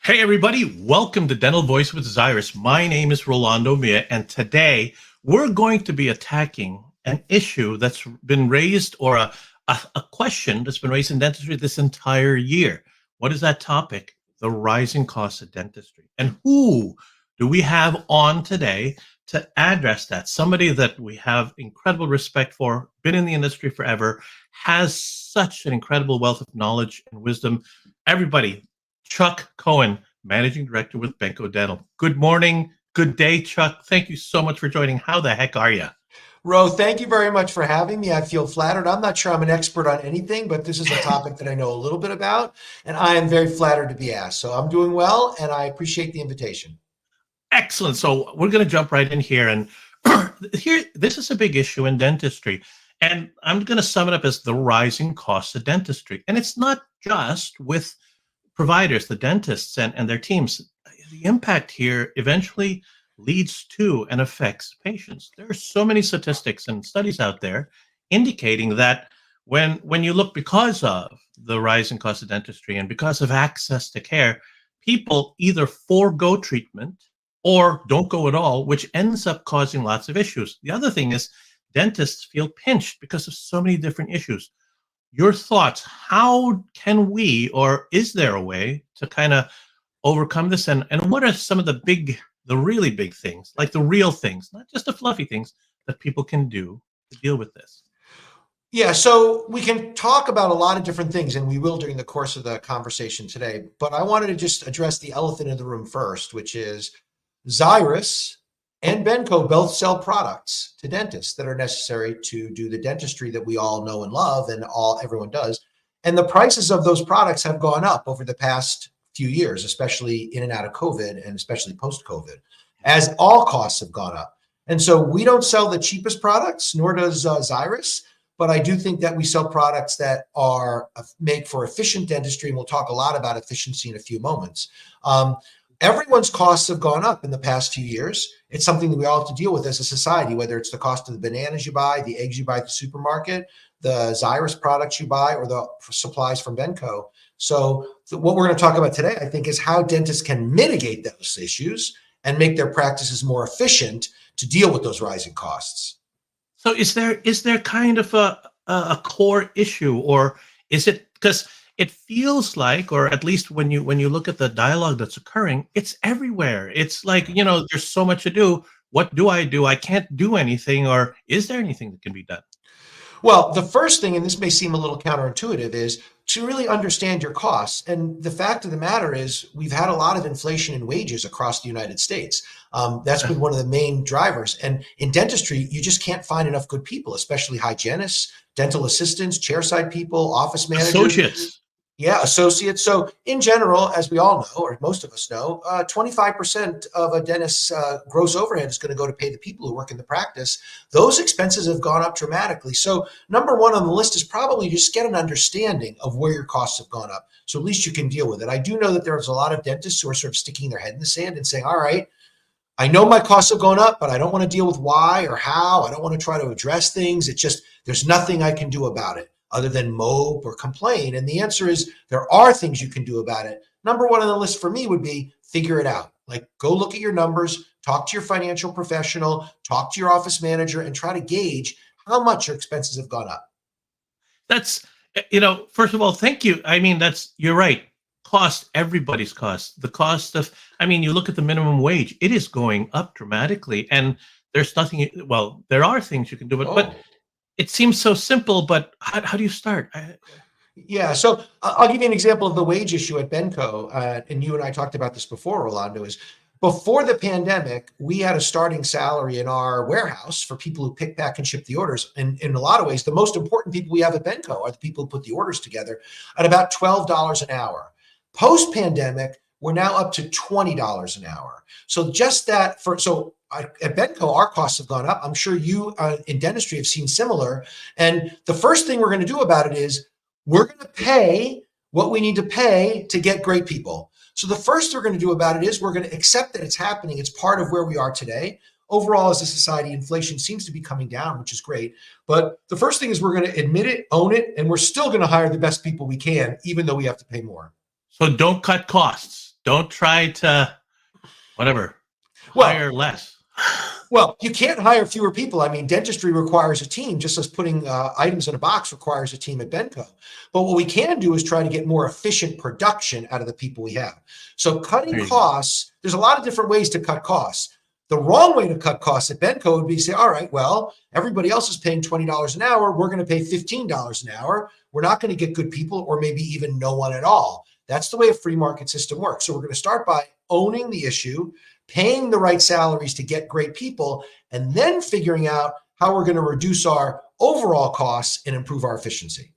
Hey, everybody, welcome to Dental Voice with Zyrus. My name is Rolando Mia, and today we're going to be attacking an issue that's been raised or a question that's been raised in dentistry this entire year. What is that topic? The rising costs of dentistry. And who do we have on today to address that? Somebody that we have incredible respect for, been in the industry forever, has such an incredible wealth of knowledge and wisdom. Everybody, Chuck Cohen, Managing Director with Benco Dental. Good morning. Good day, Chuck. Thank you so much for joining. How the heck are you? Ro, thank you very much for having me. I feel flattered. I'm not sure I'm an expert on anything, but this is a topic that I know a little bit about, and I am very flattered to be asked. So I'm doing well, and I appreciate the invitation. Excellent. So we're going to jump right in here. And here, this is a big issue in dentistry. And I'm going to sum it up as the rising costs of dentistry. And it's not just with providers, the dentists and their teams. The impact here eventually leads to and affects patients. There are so many statistics and studies out there indicating that when you look, because of the rising cost of dentistry and because of access to care, people either forego treatment or don't go at all, which ends up causing lots of issues. The other thing is dentists feel pinched because of so many different issues. Your thoughts, how can we, or is there a way to kind of overcome this? And what are some of the really big things, like the real things, not just the fluffy things that people can do to deal with this? Yeah, so we can talk about a lot of different things, and we will during the course of the conversation today. But I wanted to just address the elephant in the room first, which is Xyrus and Benco both sell products to dentists that are necessary to do the dentistry that we all know and love, and everyone does. And the prices of those products have gone up over the past few years, especially in and out of COVID, and especially post-COVID, as all costs have gone up. And so we don't sell the cheapest products, nor does Xyrus. But I do think that we sell products that are made for efficient dentistry, and we'll talk a lot about efficiency in a few moments. Everyone's costs have gone up in the past few years. It's something that we all have to deal with as a society, whether it's the cost of the bananas you buy, the eggs you buy at the supermarket, the Xyrus products you buy, or the supplies from Benco. So what we're going to talk about today, I think, is how dentists can mitigate those issues and make their practices more efficient to deal with those rising costs. So is there kind of a core issue, or is it because it feels like, or at least when you look at the dialogue that's occurring, it's everywhere. It's like, there's so much to do. What do? I can't do anything, or is there anything that can be done? Well, the first thing, and this may seem a little counterintuitive, is to really understand your costs. And the fact of the matter is, we've had a lot of inflation in wages across the United States. That's been one of the main drivers. And in dentistry, you just can't find enough good people, especially hygienists, dental assistants, chairside people, office managers. Associates. Yeah, associates. So in general, as we all know, or most of us know, 25% of a dentist's gross overhead is going to go to pay the people who work in the practice. Those expenses have gone up dramatically. So number one on the list is probably just get an understanding of where your costs have gone up. So at least you can deal with it. I do know that there's a lot of dentists who are sort of sticking their head in the sand and saying, all right, I know my costs have gone up, but I don't want to deal with why or how. I don't want to try to address things. It's just, there's nothing I can do about it other than mope or complain. And the answer is there are things you can do about it. Number one on the list for me would be figure it out. Like, go look at your numbers, talk to your financial professional, talk to your office manager, and try to gauge how much your expenses have gone up. That's, first of all, thank you. I mean, you're right. Everybody's cost. The cost of, you look at the minimum wage, it is going up dramatically. And there's nothing, well, there are things you can do, but it seems so simple, but how do you start? Yeah, so I'll give you an example of the wage issue at Benco, and you and I talked about this before, Rolando, is before the pandemic, we had a starting salary in our warehouse for people who pick, pack, and ship the orders. And in a lot of ways, the most important people we have at Benco are the people who put the orders together at about $12 an hour. Post-pandemic, we're now up to $20 an hour. So just that at Benco, our costs have gone up. I'm sure you in dentistry have seen similar. And the first thing we're going to do about it is we're going to pay what we need to pay to get great people. So the first we're going to do about it is we're going to accept that it's happening. It's part of where we are today. Overall, as a society, inflation seems to be coming down, which is great. But the first thing is we're going to admit it, own it, and we're still going to hire the best people we can, even though we have to pay more. So don't cut costs. don't try to whatever Well, hire less. Well, you can't hire fewer people. I mean, dentistry requires a team, just as putting items in a box requires a team at Benco. But what we can do is try to get more efficient production out of the people we have. So cutting There you go. costs, there's a lot of different ways to cut costs. The wrong way to cut costs at Benco would be to say, all right, well, everybody else is paying $20 an hour. We're going to pay $15 an hour. We're not going to get good people or maybe even no one at all. That's the way a free market system works. So we're going to start by owning the issue, paying the right salaries to get great people, and then figuring out how we're going to reduce our overall costs and improve our efficiency.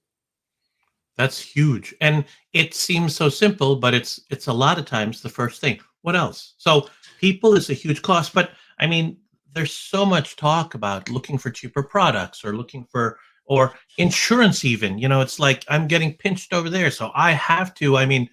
That's huge. And it seems so simple, but it's a lot of times the first thing. What else? So people is a huge cost, but I mean, there's so much talk about looking for cheaper products or looking for or insurance even. It's like I'm getting pinched over there, so I have to. I mean,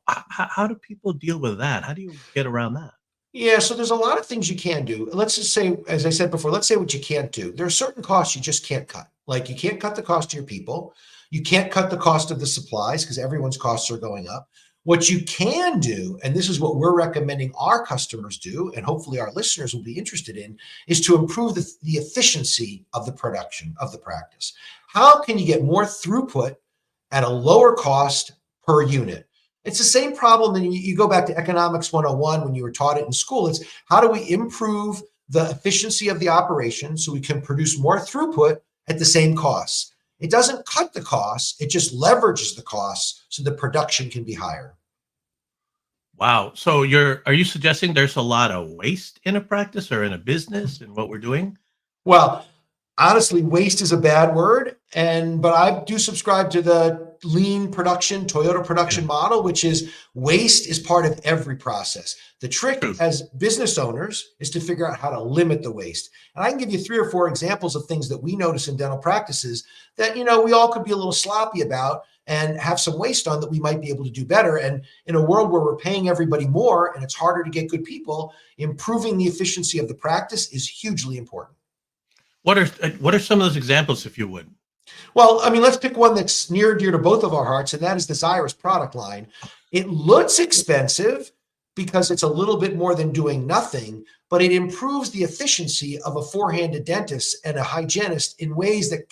how do people deal with that? How do you get around that? Yeah, so there's a lot of things you can do. Let's just say, as I said before, let's say what you can't do. There are certain costs you just can't cut. Like you can't cut the cost to your people. You can't cut the cost of the supplies because everyone's costs are going up. What you can do, and this is what we're recommending our customers do, and hopefully our listeners will be interested in, is to improve the efficiency of the production of the practice. How can you get more throughput at a lower cost per unit? It's the same problem. And you go back to economics 101 when you were taught it in school. It's how do we improve the efficiency of the operation so we can produce more throughput at the same costs? It doesn't cut the costs. It just leverages the costs so the production can be higher. Wow. So are you suggesting there's a lot of waste in a practice or in a business in what we're doing? Well, honestly, waste is a bad word, but I do subscribe to the lean production, Toyota production model, which is waste is part of every process. The trick as business owners is to figure out how to limit the waste. And I can give you 3 or 4 examples of things that we notice in dental practices that, we all could be a little sloppy about and have some waste on that we might be able to do better. And in a world where we're paying everybody more and it's harder to get good people, improving the efficiency of the practice is hugely important. What are some of those examples, if you would? Well, I mean, let's pick one that's near and dear to both of our hearts, and that is the Xyrus product line. It looks expensive because it's a little bit more than doing nothing, but it improves the efficiency of a four-handed dentist and a hygienist in ways that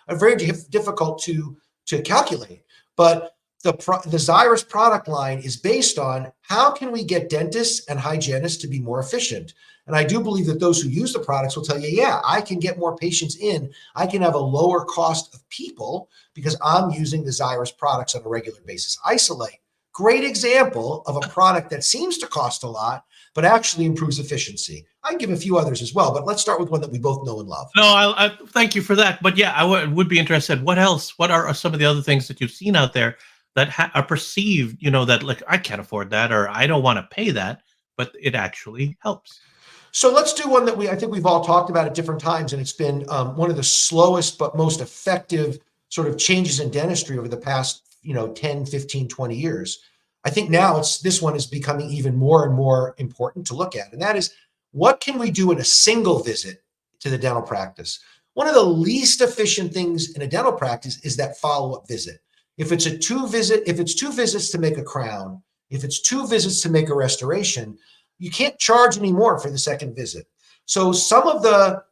are very difficult to calculate. But the Xyrus product line is based on how can we get dentists and hygienists to be more efficient. And I do believe that those who use the products will tell you, yeah, I can get more patients in. I can have a lower cost of people because I'm using the Xyrus products on a regular basis. Isolate, great example of a product that seems to cost a lot, but actually improves efficiency. I can give a few others as well, but let's start with one that we both know and love. No, I thank you for that. But yeah, I would be interested. What else? What are some of the other things that you've seen out there that are perceived, that like I can't afford that or I don't want to pay that, but it actually helps? So let's do one that I think we've all talked about at different times, and it's been one of the slowest but most effective sort of changes in dentistry over the past 10, 15, 20 years. I think now this one is becoming even more and more important to look at, and that is what can we do in a single visit to the dental practice? One of the least efficient things in a dental practice is that follow-up visit. If it's two visits to make a crown, if it's 2 visits to make a restoration, you can't charge anymore for the second visit. So some of the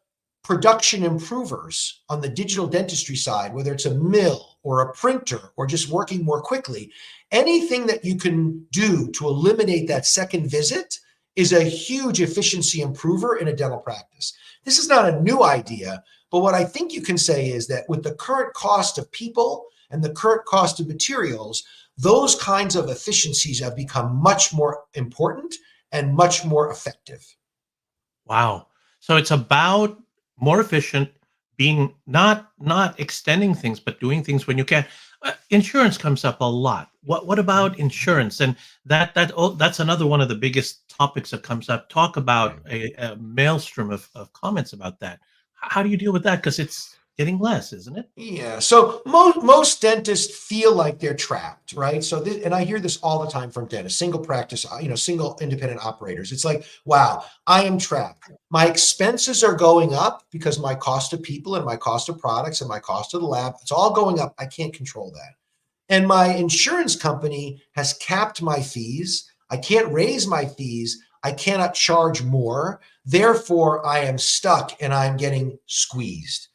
production improvers on the digital dentistry side, whether it's a mill or a printer or just working more quickly, anything that you can do to eliminate that second visit is a huge efficiency improver in a dental practice. This is not a new idea, but what I think you can say is that with the current cost of people and the current cost of materials, those kinds of efficiencies have become much more important and much more effective. Wow. So it's about more efficient, being not extending things, but doing things when you can. Insurance comes up a lot. What about insurance? And that's another one of the biggest topics that comes up. Talk about a maelstrom of comments about that. How do you deal with that? Because it's getting less, isn't it? Yeah. So most dentists feel like they're trapped, right? So and I hear this all the time from dentists, single practice, single independent operators. It's like, wow, I am trapped. My expenses are going up because my cost of people and my cost of products and my cost of the lab, it's all going up. I can't control that. And my insurance company has capped my fees. I can't raise my fees. I cannot charge more. Therefore, I am stuck and I'm getting squeezed.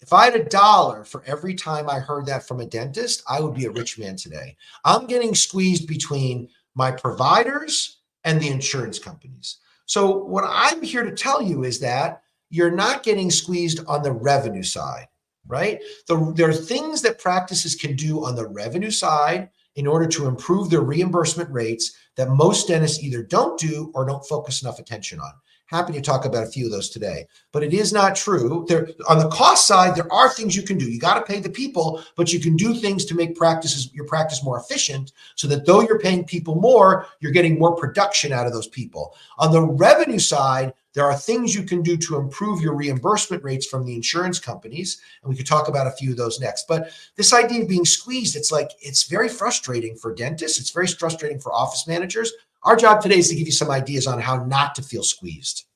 If I had $1 for every time I heard that from a dentist, I would be a rich man today. I'm getting squeezed between my providers and the insurance companies. So what I'm here to tell you is that you're not getting squeezed on the revenue side, right? There are things that practices can do on the revenue side in order to improve their reimbursement rates that most dentists either don't do or don't focus enough attention on. Happy to talk about a few of those today, but it is not true. There, on the cost side, there are things you can do. You got to pay the people, but you can do things to make your practice more efficient so that though you're paying people more, you're getting more production out of those people. On the revenue side, there are things you can do to improve your reimbursement rates from the insurance companies, and we could talk about a few of those next. But this idea of being squeezed, it's very frustrating for dentists. It's very frustrating for office managers. Our job today is to give you some ideas on how not to feel squeezed.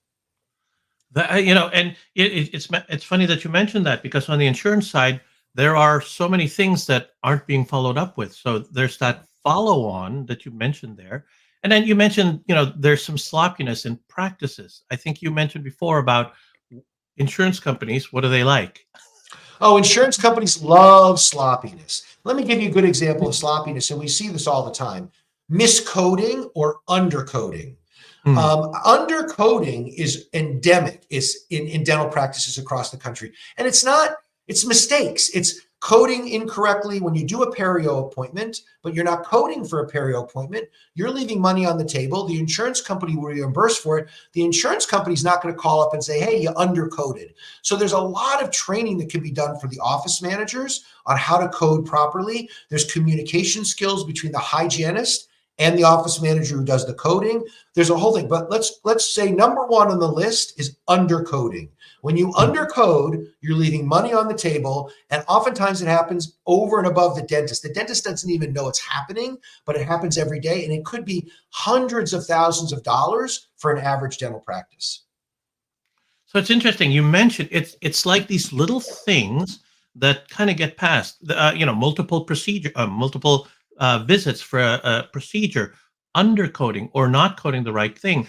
And it's funny that you mentioned that, because on the insurance side, there are so many things that aren't being followed up with. So there's that follow on that you mentioned there. And then you mentioned, there's some sloppiness in practices. I think you mentioned before about insurance companies. What do they like? Oh, insurance companies love sloppiness. Let me give you a good example of sloppiness, and we see this all the time. Miscoding or undercoding. Undercoding is endemic. It's in dental practices across the country. And it's mistakes. It's coding incorrectly when you do a perio appointment, but you're not coding for a perio appointment. You're leaving money on the table. The insurance company will reimburse for it. The insurance company's not going to call up and say, hey, you undercoded. So there's a lot of training that can be done for the office managers on how to code properly. There's communication skills between the hygienist and the office manager who does the coding. There's a whole thing, but let's say number one on the list is undercoding. When you undercode, you're leaving money on the table, and oftentimes it happens over and above the dentist. The dentist doesn't even know it's happening, but it happens every day, and it could be hundreds of thousands of dollars for an average dental practice. So it's interesting. You mentioned it's like these little things that kind of get past. Multiple visits for a procedure, undercoding or not coding the right thing.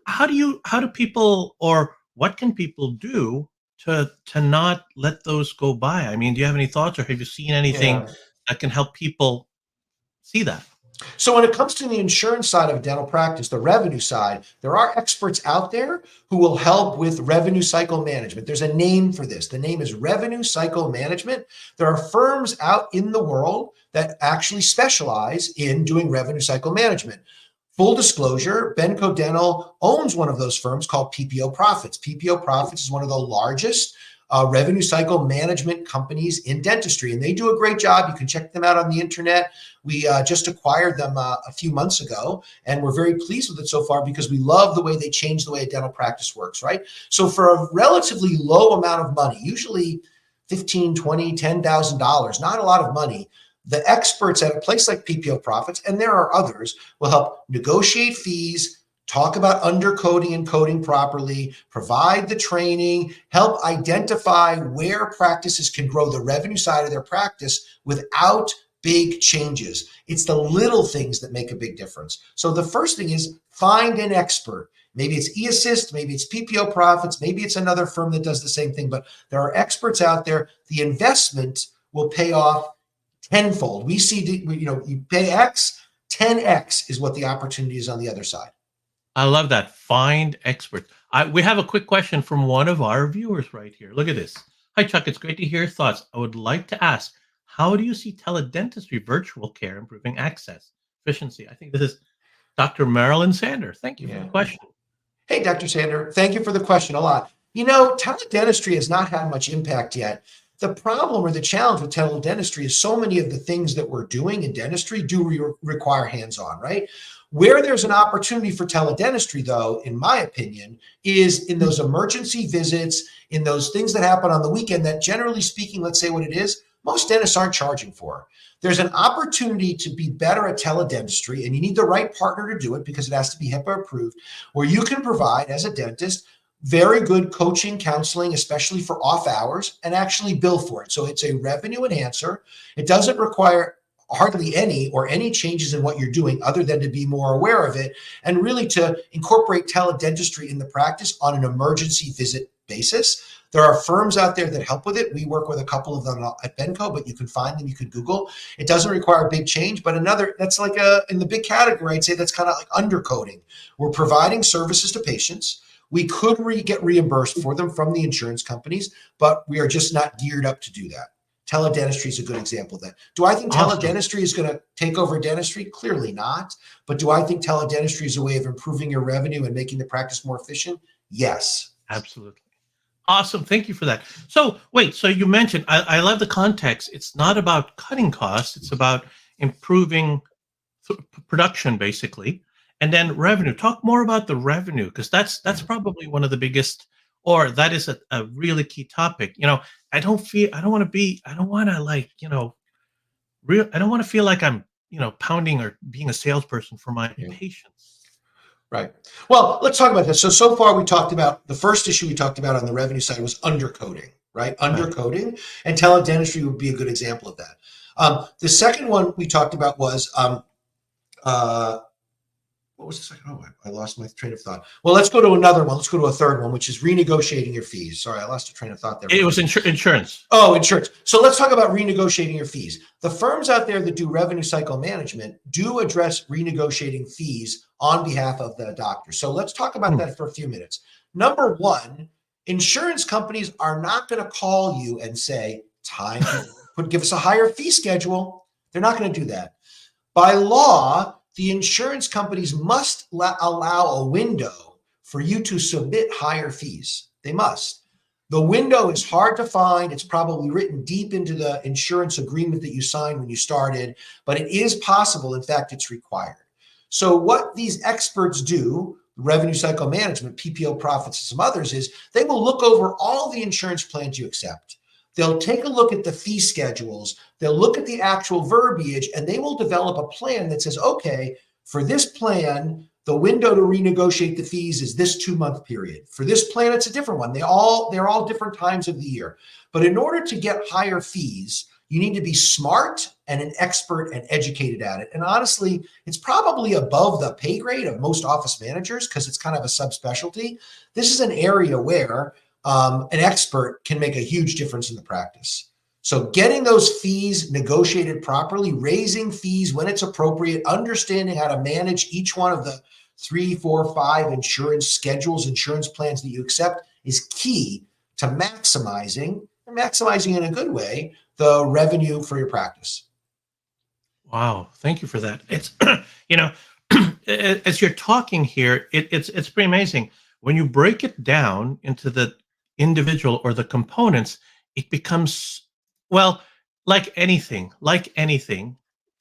How do people, or what can people do to not let those go by? I mean, do you have any thoughts, or have you seen anything that can help people see that? So when it comes to the insurance side of dental practice, the revenue side, there are experts out there who will help with revenue cycle management. There's a name for this. The name is revenue cycle management. There are firms out in the world that actually specialize in doing revenue cycle management. Full disclosure, Benco Dental owns one of those firms called PPO Profits. PPO Profits is one of the largest revenue cycle management companies in dentistry, and they do a great job. You can check them out on the internet. We just acquired them a few months ago, and we're very pleased with it so far because we love the way they change the way a dental practice works, right? So for a relatively low amount of money, usually $15, $20, $10,000, not a lot of money, the experts at a place like PPO Profits, and there are others, will help negotiate fees, talk about undercoding and coding properly, provide the training, help identify where practices can grow the revenue side of their practice without big changes. It's the little things that make a big difference. So the first thing is find an expert. Maybe it's eAssist, maybe it's PPO Profits, maybe it's another firm that does the same thing, but there are experts out there. The investment will pay off tenfold. We see, you pay X, 10X is what the opportunity is on the other side. I love that. Find experts. We have a quick question from one of our viewers right here. Look at this. Hi, Chuck. It's great to hear your thoughts. I would like to ask, how do you see teledentistry virtual care improving access, efficiency? I think this is Dr. Marilyn Sander. Thank you for the question. Hey, Dr. Sander. Thank you for the question a lot. Teledentistry has not had much impact yet. The problem or the challenge with teledentistry is so many of the things that we're doing in dentistry do require hands-on, right? Where there's an opportunity for teledentistry, though, in my opinion, is in those emergency visits, in those things that happen on the weekend that, generally speaking, let's say what it is, most dentists aren't charging for. There's an opportunity to be better at teledentistry, and you need the right partner to do it because it has to be HIPAA approved, where you can provide, as a dentist, very good coaching, counseling, especially for off hours, and actually bill for it. So it's a revenue enhancer. It doesn't require hardly any or any changes in what you're doing other than to be more aware of it and really to incorporate teledentistry in the practice on an emergency visit basis. There are firms out there that help with it. We work with a couple of them at Benco, but you can find them, you can Google. It doesn't require a big change, but another, that's like in the big category, I'd say that's kind of like undercoding. We're providing services to patients. We could get reimbursed for them from the insurance companies, but we are just not geared up to do that. Teledentistry is a good example of that. Do I think teledentistry is going to take over dentistry? Clearly not. But do I think teledentistry is a way of improving your revenue and making the practice more efficient? Yes. Absolutely. Awesome. Thank you for that. So wait, so you mentioned, I love the context. It's not about cutting costs. It's about improving production, basically. And then revenue. Talk more about the revenue, because that's probably one of the biggest, or that is a really key topic. I don't want to like, I don't want to feel like I'm, pounding or being a salesperson for my patients. Right. Well, let's talk about this. So far we talked about the first issue we talked about on the revenue side was undercoding, right? Undercoding, and teledentistry would be a good example of that. The second one we talked about was what was the second? Oh, I lost my train of thought. Well, let's go to another one. Let's go to a third one, which is renegotiating your fees. Sorry, I lost a train of thought there. It was insurance. Oh, insurance. So let's talk about renegotiating your fees. The firms out there that do revenue cycle management do address renegotiating fees on behalf of the doctor. So let's talk about that for a few minutes. Number one, insurance companies are not going to call you and say, time to give us a higher fee schedule. They're not going to do that. By law, the insurance companies must allow a window for you to submit higher fees. They must. The window is hard to find. It's probably written deep into the insurance agreement that you signed when you started, but it is possible. In fact, it's required. So what these experts do, revenue cycle management, PPO Profits, and some others, is they will look over all the insurance plans you accept. They'll take a look at the fee schedules, they'll look at the actual verbiage, and they will develop a plan that says, okay, for this plan, the window to renegotiate the fees is this 2-month period. For this plan, it's a different one. They're all different times of the year. But in order to get higher fees, you need to be smart and an expert and educated at it. And honestly, it's probably above the pay grade of most office managers because it's kind of a subspecialty. This is an area where an expert can make a huge difference in the practice. So getting those fees negotiated properly, raising fees when it's appropriate, understanding how to manage each one of the 3, 4, 5 insurance schedules, insurance plans that you accept is key to maximizing in a good way, the revenue for your practice. Wow. Thank you for that. It's, as you're talking here, it's pretty amazing. When you break it down into the individual or the components, it becomes, well, like anything,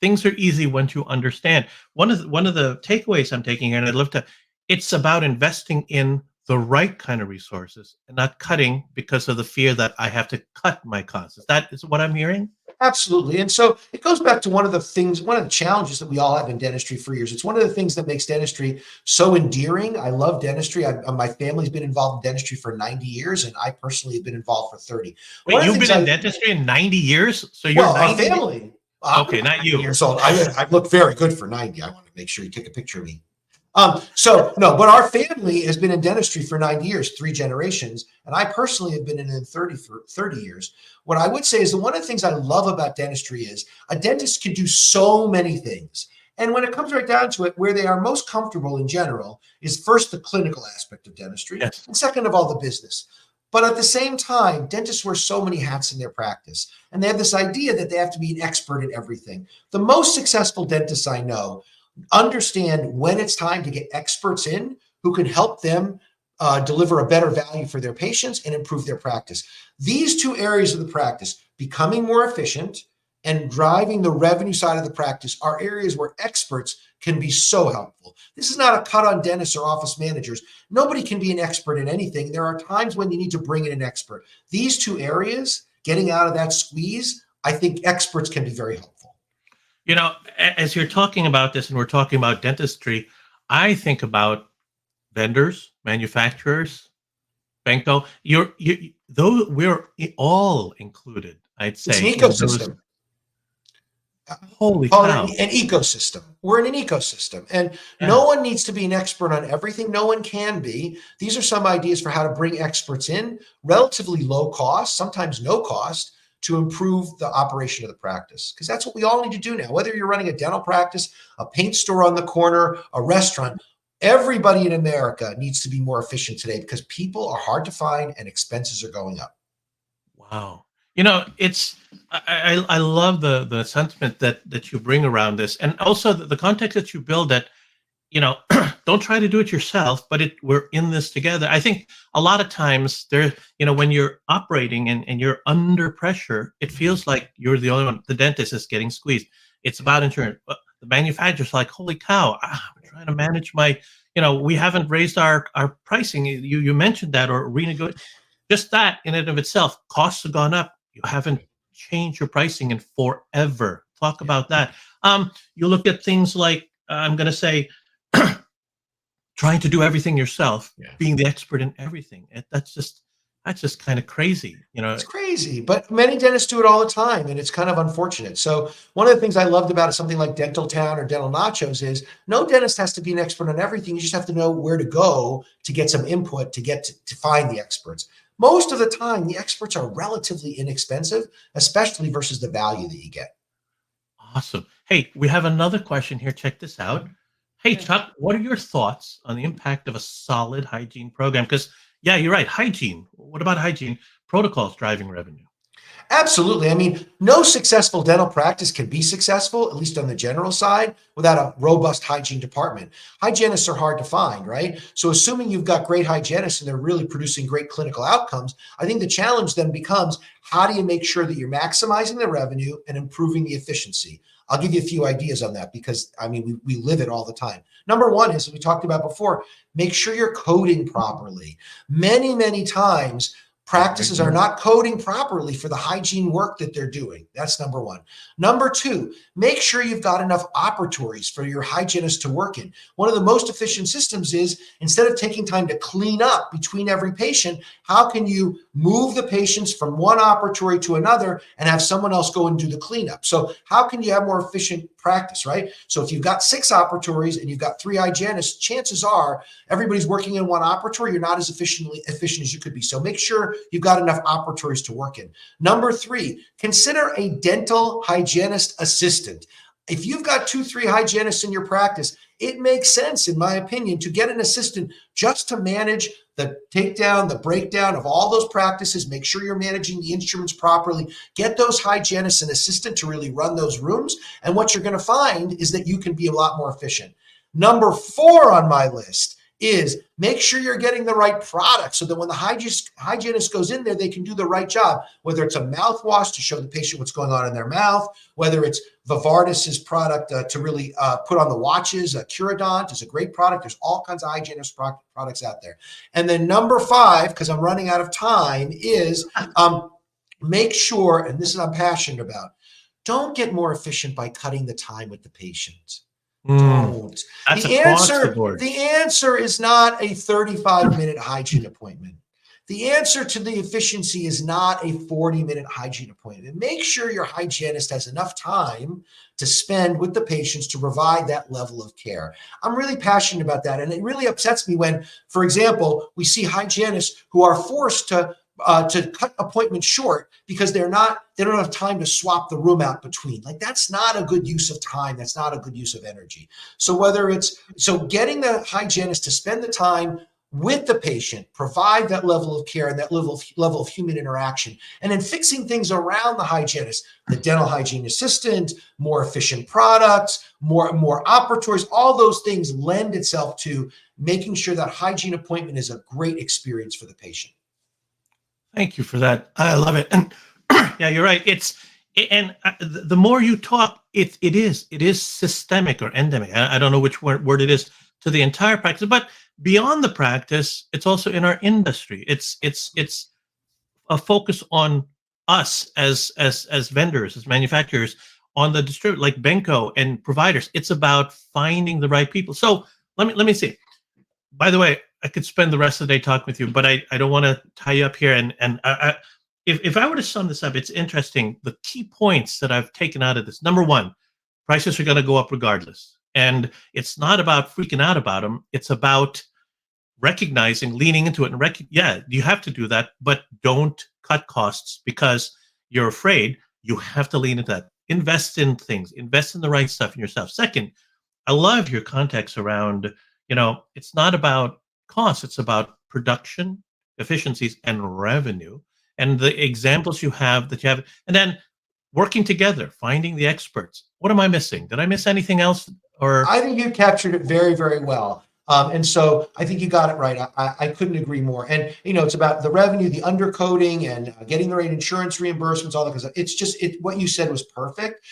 things are easy once you understand. One of the takeaways I'm taking here, and I'd love to, it's about investing in the right kind of resources and not cutting because of the fear that I have to cut my costs. Is what I'm hearing? Absolutely. And so it goes back to one of the challenges that we all have in dentistry for years. It's one of the things that makes dentistry so endearing. I love dentistry. My family's been involved in dentistry for 90 years, and I personally have been involved for 30. Wait, you've been in dentistry in 90 years? So you're 90? Our family. Okay, not you. Years old. I look very good for 90. I want to make sure you take a picture of me. But our family has been in dentistry for 90 years, 3 generations, and I personally have been in it for 30 years. What I would say is that one of the things I love about dentistry is a dentist can do so many things. And when it comes right down to it, where they are most comfortable in general is first the clinical aspect of dentistry, yes, and second of all, the business. But at the same time, dentists wear so many hats in their practice, and they have this idea that they have to be an expert in everything. The most successful dentists I know understand when it's time to get experts in who can help them deliver a better value for their patients and improve their practice. These 2 areas of the practice, becoming more efficient and driving the revenue side of the practice, are areas where experts can be so helpful. This is not a cut on dentists or office managers. Nobody can be an expert in anything. There are times when you need to bring in an expert. These 2 areas, getting out of that squeeze, I think experts can be very helpful. As you're talking about this and we're talking about dentistry, I think about vendors, manufacturers, Benco. Though we're all included, I'd say. It's an ecosystem. Holy Call it cow. an ecosystem. We're in an ecosystem, and Yeah. no one needs to be an expert on everything. No one can be. These are some ideas for how to bring experts in, relatively low cost, sometimes no cost, to improve the operation of the practice. Because that's what we all need to do now. Whether you're running a dental practice, a paint store on the corner, a restaurant, everybody in America needs to be more efficient today because people are hard to find and expenses are going up. Wow. It's I love the sentiment that you bring around this, and also the context that you build that, don't try to do it yourself, but we're in this together. I think a lot of times when you're operating and you're under pressure, it feels like you're the only one. The dentist is getting squeezed. It's about insurance. But the manufacturer's like, holy cow, I'm trying to manage we haven't raised our pricing. You mentioned that, or renegotiate. Just that in and of itself, costs have gone up. You haven't changed your pricing in forever. Talk about that. You look at things like, I'm going to say, trying to do everything yourself, Yeah. being the expert in everything. That's just kind of crazy. It's crazy, but many dentists do it all the time, and it's kind of unfortunate. So one of the things I loved about something like Dental Town or Dental Nachos is no dentist has to be an expert on everything. You just have to know where to go to get some input to get to find the experts. Most of the time, the experts are relatively inexpensive, especially versus the value that you get. Awesome. Hey, we have another question here. Check this out. Hey, Yeah. Chuck, what are your thoughts on the impact of a solid hygiene program? Because, yeah, you're right. Hygiene. What about hygiene? Protocols driving revenue. Absolutely. I mean, no successful dental practice can be successful, at least on the general side, without a robust hygiene department. Hygienists are hard to find, right? So, assuming you've got great hygienists and they're really producing great clinical outcomes, I think the challenge then becomes how do you make sure that you're maximizing the revenue and improving the efficiency? I'll give you a few ideas on that because, I mean, we live it all the time. Number one is, as we talked about before, make sure you're coding properly. Many, many times, practices are not coding properly for the hygiene work that they're doing. That's number one. Number two, make sure you've got enough operatories for your hygienist to work in. One of the most efficient systems is instead of taking time to clean up between every patient, how can you move the patients from one operatory to another and have someone else go and do the cleanup? So how can you have more efficient practice, right? So if you've got 6 operatories and you've got 3 hygienists, chances are everybody's working in one operatory. You're not as efficient as you could be. So make sure you've got enough operatories to work in. Number 3, consider a dental hygienist assistant. If you've got 2, 3 hygienists in your practice, it makes sense, in my opinion, to get an assistant just to manage the takedown, the breakdown of all those practices, make sure you're managing the instruments properly, get those hygienists an assistant to really run those rooms. And what you're going to find is that you can be a lot more efficient. Number 4 on my list is make sure you're getting the right product so that when the hygienist goes in there, they can do the right job, whether it's a mouthwash to show the patient what's going on in their mouth, whether it's Vivardis's product to really put on the watches. Curodont is a great product. There's all kinds of hygienist products out there. And then number 5, because I'm running out of time, is make sure, and this is I'm passionate about, don't get more efficient by cutting the time with the patient. Don't. That's The across the answer, board. the answer is not a 35-minute hygiene appointment. The answer to the efficiency is not a 40-minute hygiene appointment. Make sure your hygienist has enough time to spend with the patients to provide that level of care. I'm really passionate about that. And it really upsets me when, for example, we see hygienists who are forced to cut appointments short because they don't have time to swap the room out between. Like, that's not a good use of time. That's not a good use of energy. So getting the hygienist to spend the time with the patient, provide that level of care and that level of human interaction, and then fixing things around the hygienist, the dental hygiene assistant, more efficient products, more operatories, all those things lend itself to making sure that hygiene appointment is a great experience for the patient. Thank you for that. I love it. And yeah, you're right. The more you talk, it is systemic or endemic. I don't know which word it is to the entire practice, but beyond the practice, it's also in our industry. It's a focus on us as vendors, as manufacturers, on the distributor like Benco and providers. It's about finding the right people. So let me see. By the way, I could spend the rest of the day talking with you, but I don't want to tie you up here. And if I were to sum this up, it's interesting. The key points that I've taken out of this: number one, prices are going to go up regardless, and it's not about freaking out about them. It's about recognizing, leaning into it, and yeah, you have to do that, but don't cut costs because you're afraid. You have to lean into that. Invest in things. Invest in the right stuff in yourself. Second, I love your context around, it's not about cost, it's about production, efficiencies, and revenue. And the examples you have and then working together, finding the experts. What am I missing? Did I miss anything else? Or I think you captured it very, very well. And so I think you got it right. I couldn't agree more. And, it's about the revenue, the undercoding, and getting the right insurance reimbursements, all that. Because it's just what you said was perfect.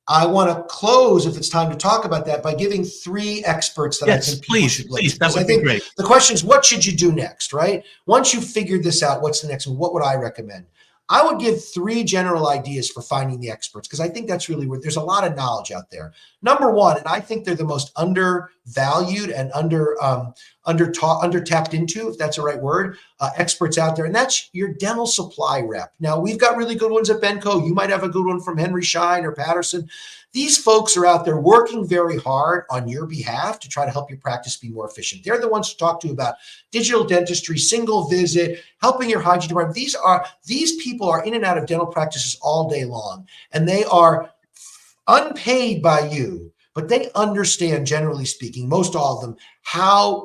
I want to close, if it's time to talk about that, by giving 3 experts that I think people should look at. That would be great. The question is, what should you do next, right? Once you've figured this out, what's the next one? What would I recommend? I would give 3 general ideas for finding the experts, because I think that's really where there's a lot of knowledge out there. Number one, and I think they're the most undervalued and under-tapped into, if that's the right word, experts out there, and that's your dental supply rep. Now, we've got really good ones at Benco. You might have a good one from Henry Schein or Patterson. These folks are out there working very hard on your behalf to try to help your practice be more efficient. They're the ones to talk to about digital dentistry, single visit, helping your hygiene department. These people are in and out of dental practices all day long, and they are unpaid by you, but they understand, generally speaking, most all of them,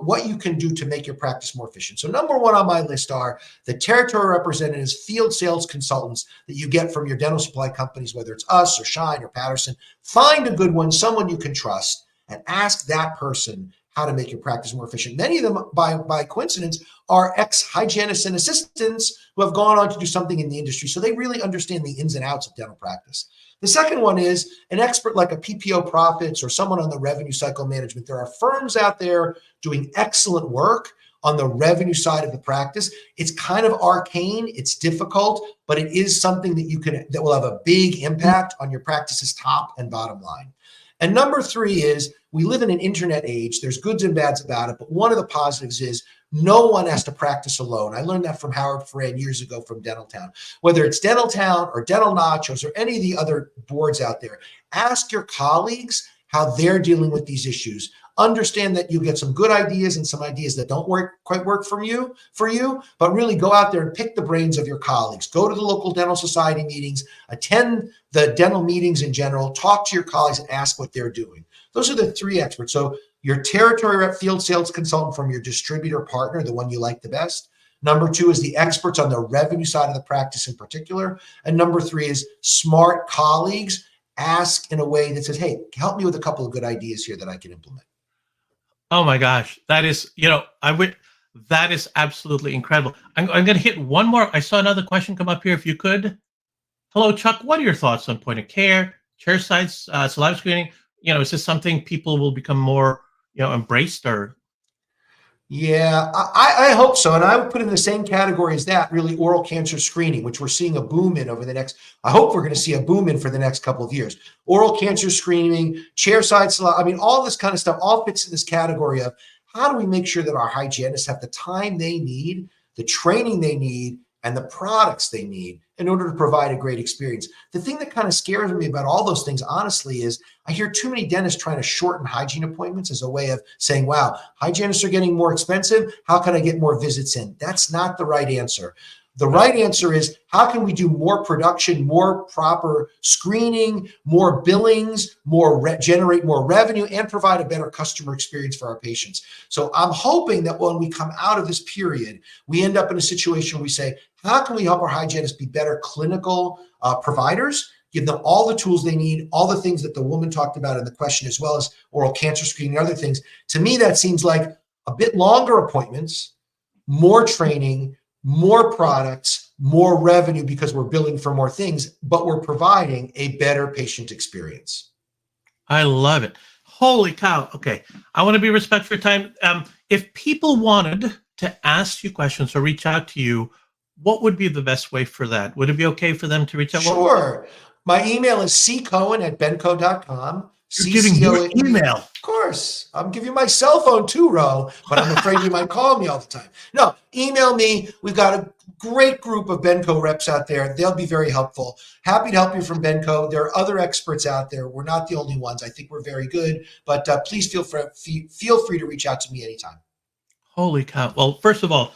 what you can do to make your practice more efficient. So number one on my list are the territory representatives, field sales consultants that you get from your dental supply companies, whether it's us or Schein or Patterson. Find a good one, someone you can trust, and ask that person how to make your practice more efficient. Many of them, by coincidence, are ex-hygienists and assistants who have gone on to do something in the industry. So they really understand the ins and outs of dental practice. The second one is an expert like a PPO Profits or someone on the revenue cycle management. There are firms out there doing excellent work on the revenue side of the practice. It's kind of arcane, it's difficult, but it is something that will have a big impact on your practice's top and bottom line. And number 3 is we live in an internet age. There's goods and bads about it, but one of the positives is no one has to practice alone. I learned that from Howard Ferran years ago from Dentaltown. Whether it's Dentaltown or Dental Nachos or any of the other boards out there, ask your colleagues how they're dealing with these issues. Understand that you get some good ideas and some ideas that don't quite work for you, but really go out there and pick the brains of your colleagues. Go to the local dental society meetings, attend the dental meetings in general, talk to your colleagues and ask what they're doing. Those are the 3 experts. So your territory rep, field sales consultant from your distributor partner, the one you like the best. Number 2 is the experts on the revenue side of the practice in particular. And number 3 is smart colleagues. Ask in a way that says, hey, help me with a couple of good ideas here that I can implement. Oh my gosh, that is, that is absolutely incredible. I'm going to hit one more. I saw another question come up here. If you could. Hello, Chuck. What are your thoughts on point of care, chairside saliva screening? Is this something people will become more, embraced or? Yeah, I hope so. And I would put in the same category as that, really, oral cancer screening, which we're seeing a boom in I hope we're going to see a boom in for the next couple of years. Oral cancer screening, chairside saliva, all this kind of stuff all fits in this category of how do we make sure that our hygienists have the time they need, the training they need, and the products they need in order to provide a great experience. The thing that kind of scares me about all those things, honestly, is I hear too many dentists trying to shorten hygiene appointments as a way of saying, wow, hygienists are getting more expensive. How can I get more visits in? That's not the right answer. The right answer is, how can we do more production, more proper screening, more billings, generate more revenue, and provide a better customer experience for our patients? So I'm hoping that when we come out of this period, we end up in a situation where we say, how can we help our hygienists be better clinical providers, give them all the tools they need, all the things that the woman talked about in the question, as well as oral cancer screening and other things. To me, that seems like a bit longer appointments, more training, more products, more revenue because we're billing for more things, but we're providing a better patient experience. I love it. Holy cow. Okay. I want to be respectful of your time. If people wanted to ask you questions or reach out to you, what would be the best way for that? Would it be okay for them to reach out? Sure. My email is ccohen@benco.com. You're giving your email. Of course. I'm giving you my cell phone too, Ro, but I'm afraid you might call me all the time. No, email me. We've got great group of Benco reps out there. They'll be very helpful. Happy to help you from Benco. There are other experts out there. We're not the only ones. I think we're very good, but please feel free to reach out to me anytime. Holy cow. Well, first of all,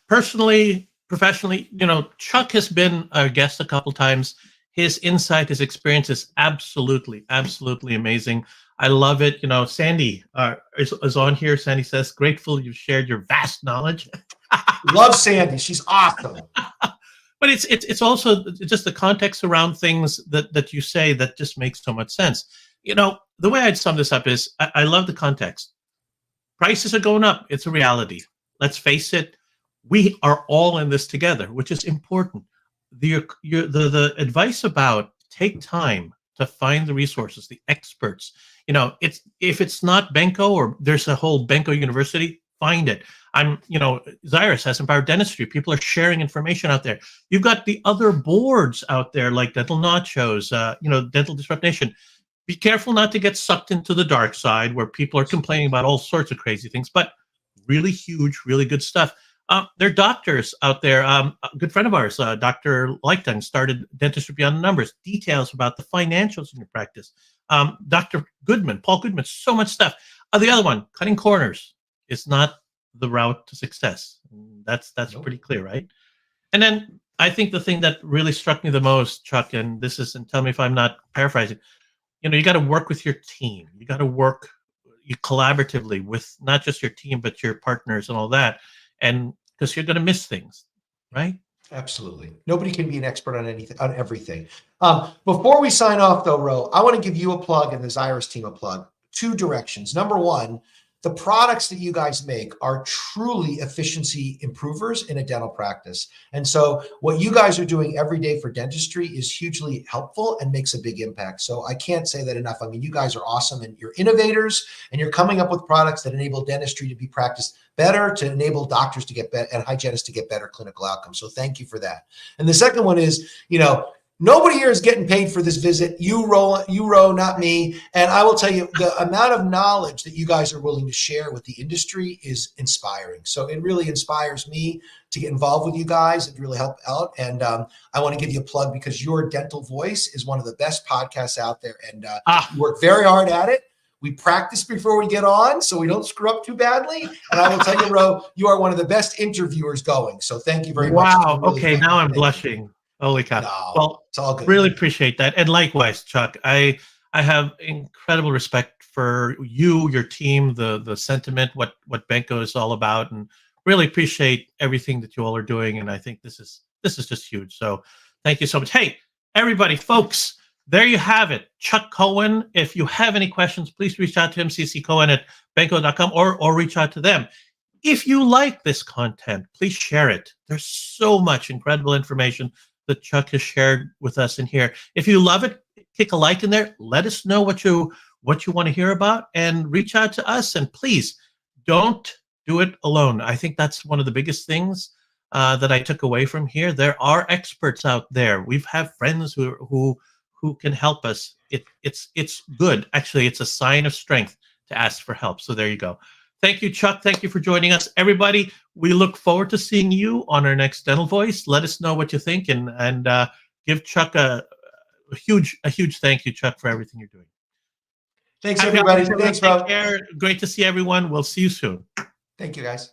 personally, professionally, Chuck has been a guest a couple times. His insight, his experience is absolutely, absolutely amazing. I love it. Sandy is on here. Sandy says, grateful you've shared your vast knowledge. Love Sandy. She's awesome. But it's also just the context around things that you say that just makes so much sense. The way I'd sum this up is I love the context. Prices are going up. It's a reality. Let's face it. We are all in this together, which is important. The advice about take time to find the resources, the experts. If it's not Benco or there's a whole Benco University, find it. Zyrus has Empowered Dentistry. People are sharing information out there. You've got the other boards out there like Dental Nachos, Dental Disrupt Nation. Be careful not to get sucked into the dark side where people are complaining about all sorts of crazy things, but really huge, really good stuff. There are doctors out there. A good friend of ours, Dr. Leichtang, started Dentistry Beyond the Numbers, details about the financials in your practice. Dr. Goodman, Paul Goodman, so much stuff. The other one, cutting corners, is not the route to success. That's Nope. Pretty clear, right? And then I think the thing that really struck me the most, Chuck, and tell me if I'm not paraphrasing, you got to work with your team. You got to work collaboratively with not just your team, but your partners and all that. And because you're going to miss things, right? Absolutely. Nobody can be an expert on anything, on everything. Before we sign off though, Ro, I want to give you a plug and the Zyrus team a plug. 2 directions. Number one, the products that you guys make are truly efficiency improvers in a dental practice. And so what you guys are doing every day for dentistry is hugely helpful and makes a big impact. So I can't say that enough. I mean, you guys are awesome and you're innovators and you're coming up with products that enable dentistry to be practiced better, to enable doctors to get better and hygienists to get better clinical outcomes. So thank you for that. And the second one is, nobody here is getting paid for this visit. You, Ro, not me. And I will tell you, the amount of knowledge that you guys are willing to share with the industry is inspiring. So it really inspires me to get involved with you guys and to really help out. And I want to give you a plug because Your Dental Voice is one of the best podcasts out there. And you work very hard at it. We practice before we get on so we don't screw up too badly. And I will tell you, Ro, you are one of the best interviewers going. So thank you very much. Wow. Really okay. Now I'm blushing. Holy cow. No, well, it's all good. Really appreciate that. And likewise, Chuck, I have incredible respect for you, your team, the sentiment, what Benco is all about, and really appreciate everything that you all are doing. And I think this is just huge. So thank you so much. Hey, everybody, folks, there you have it. Chuck Cohen. If you have any questions, please reach out to him, cccohen@benco.com, or reach out to them. If you like this content, please share it. There's so much incredible information that Chuck has shared with us in here. If you love it, kick a like in there. Let us know what you want to hear about and reach out to us. And please don't do it alone. I think that's one of the biggest things that I took away from here. There are experts out there. We've had friends who can help us. It's good. Actually, it's a sign of strength to ask for help. So there you go. Thank you, Chuck. Thank you for joining us. Everybody, we look forward to seeing you on our next Dental Voice. Let us know what you think and give Chuck a huge thank you, Chuck, for everything you're doing. Thanks, everybody. Thanks, Rob. Great to see everyone. We'll see you soon. Thank you, guys.